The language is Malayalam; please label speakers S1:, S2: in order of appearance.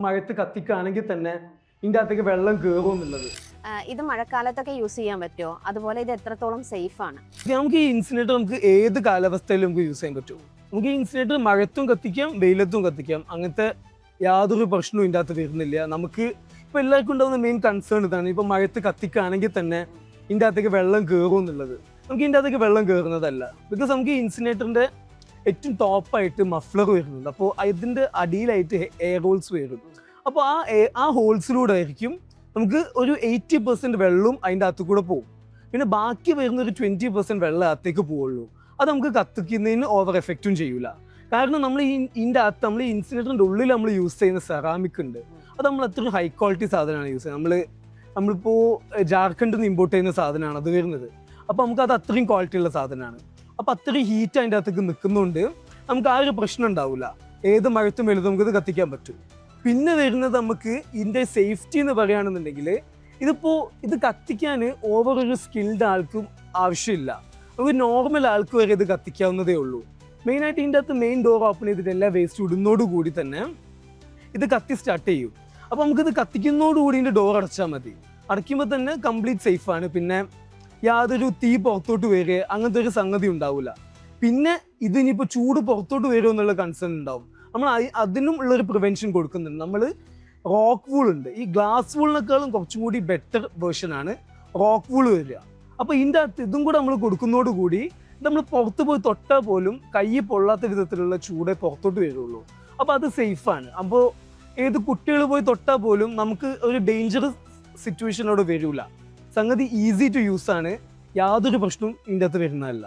S1: മഴത്ത് കത്തിക്കുകയാണെങ്കിൽ തന്നെ ഇതിൻ്റെ അകത്തേക്ക് വെള്ളം കയറുമെന്നുള്ളത്.
S2: ഇത് മഴക്കാലത്തൊക്കെ യൂസ് ചെയ്യാൻ പറ്റുമോ? അതുപോലെ ഇത് എത്രത്തോളം സേഫ് ആണ്?
S1: നമുക്ക് ഈ ഇൻസിനേറ്റർ നമുക്ക് ഏത് കാലാവസ്ഥയിലും നമുക്ക് യൂസ് ചെയ്യാൻ പറ്റും. നമുക്ക് ഈ ഇൻസിനേറ്റർ മഴത്തും കത്തിക്കാം, വെയിലത്തും കത്തിക്കാം. അങ്ങനത്തെ യാതൊരു പ്രശ്നവും ഇതിൻ്റെ അകത്ത് വരുന്നില്ല. നമുക്ക് ഇപ്പോൾ എല്ലാവർക്കും ഉണ്ടാകുന്ന മെയിൻ കൺസേൺ ഇതാണ്, ഇപ്പോൾ മഴത്ത് കത്തിക്കുകയാണെങ്കിൽ തന്നെ ഇതിൻ്റെ അകത്തേക്ക് വെള്ളം കയറും എന്നുള്ളത്. നമുക്ക് ഇതിൻ്റെ അകത്തേക്ക് വെള്ളം കയറുന്നതല്ല. ബിക്കോസ് നമുക്ക് ഈ ഇൻസിനേറ്ററിൻ്റെ ഏറ്റവും ടോപ്പായിട്ട് മഫ്ലർ വരുന്നുണ്ട്. അപ്പോൾ അതിൻ്റെ അടിയിലായിട്ട് എയർ ഹോൾസ് വരും. അപ്പോൾ ആ ഹോൾസിലൂടെ ആയിരിക്കും നമുക്ക് ഒരു 80% വെള്ളവും അതിൻ്റെ അകത്ത് കൂടെ പോകും. പിന്നെ ബാക്കി വരുന്ന ഒരു 20% വെള്ളം അകത്തേക്ക് പോവുള്ളൂ. അത് നമുക്ക് കത്തിക്കുന്നതിന് ഓവർ എഫക്റ്റും ചെയ്യൂല. കാരണം നമ്മൾ ഇതിൻ്റെ അകത്ത് നമ്മൾ ഈ ഇൻസിനേറ്ററിൻ്റെ ഉള്ളിൽ നമ്മൾ യൂസ് ചെയ്യുന്ന സെറാമിക് ഉണ്ട്. അത് നമ്മൾ അത്രയും ഹൈ ക്വാളിറ്റി സാധനമാണ് യൂസ് ചെയ്യുന്നത്. നമ്മളിപ്പോൾ ജാർഖണ്ഡിൽ നിന്ന് ഇമ്പോർട്ട് ചെയ്യുന്ന സാധനമാണ് അത് വരുന്നത്. അപ്പോൾ നമുക്ക് അത് അത്രയും ക്വാളിറ്റി ഉള്ള സാധനമാണ്. അപ്പോൾ അത്രയും ഹീറ്റ് അതിൻ്റെ അകത്തേക്ക് നിൽക്കുന്നതുകൊണ്ട് നമുക്ക് ആ ഒരു പ്രശ്നം ഉണ്ടാവില്ല. ഏത് മഴത്തും വലുതും നമുക്കിത് കത്തിക്കാൻ പറ്റും. പിന്നെ വരുന്നത് നമുക്ക് ഇതിൻ്റെ സേഫ്റ്റി എന്ന് പറയുകയാണെന്നുണ്ടെങ്കിൽ ഇത് കത്തിക്കാൻ ഓവർ ഒരു സ്കിൽഡ് ആൾക്കും ആവശ്യമില്ല. ഒരു നോർമൽ ആൾക്ക് വരെ ഇത് കത്തിക്കാവുന്നതേ ഉള്ളൂ. മെയിനായിട്ട് ഇതിൻ്റെ അകത്ത് മെയിൻ ഡോർ ഓപ്പൺ ചെയ്തിട്ട് എല്ലാ വേസ്റ്റ് ഇടുന്നതോടുകൂടി തന്നെ ഇത് കത്തി സ്റ്റാർട്ട് ചെയ്യും. അപ്പോൾ നമുക്കിത് കത്തിക്കുന്നതോടുകൂടി ഇതിൻ്റെ ഡോർ അടച്ചാൽ മതി. അടയ്ക്കുമ്പോൾ തന്നെ കംപ്ലീറ്റ് സേഫാണ്. പിന്നെ യാതൊരു തീ പുറത്തോട്ട് വരിക അങ്ങനത്തെ ഒരു സംഗതി ഉണ്ടാവില്ല. പിന്നെ ഇതിനിപ്പോൾ ചൂട് പുറത്തോട്ട് വരുമോ എന്നുള്ള കൺസേൺ ഉണ്ടാവും. നമ്മൾ അതിനും ഉള്ളൊരു പ്രിവെൻഷൻ കൊടുക്കുന്നുണ്ട്. നമ്മൾ റോക്ക് വൂൾ ഉണ്ട്. ഈ ഗ്ലാസ് വൂളിനേക്കാളും കുറച്ചും കൂടി ബെറ്റർ വേർഷനാണ് റോക്ക് വൂൾ വരിക. അപ്പോൾ ഇതിൻ്റെ അകത്ത് ഇതും കൂടെ നമ്മൾ കൊടുക്കുന്നതോടുകൂടി നമ്മൾ പുറത്ത് പോയി തൊട്ടാൽ പോലും കൈ പൊള്ളാത്ത വിധത്തിലുള്ള ചൂടേ പുറത്തോട്ട് വരുള്ളൂ. അപ്പോൾ അത് സേഫാണ്. അപ്പോൾ ഏത് കുട്ടികൾ പോയി തൊട്ടാൽ പോലും നമുക്ക് ഒരു ഡേഞ്ചറസ് സിറ്റുവേഷനോട് വരില്ല. സംഗതി ഈസി ടു യൂസ് ആണ്. യാതൊരു പ്രശ്നവും ഇതിൻ്റെ അകത്ത് വരുന്നതല്ല.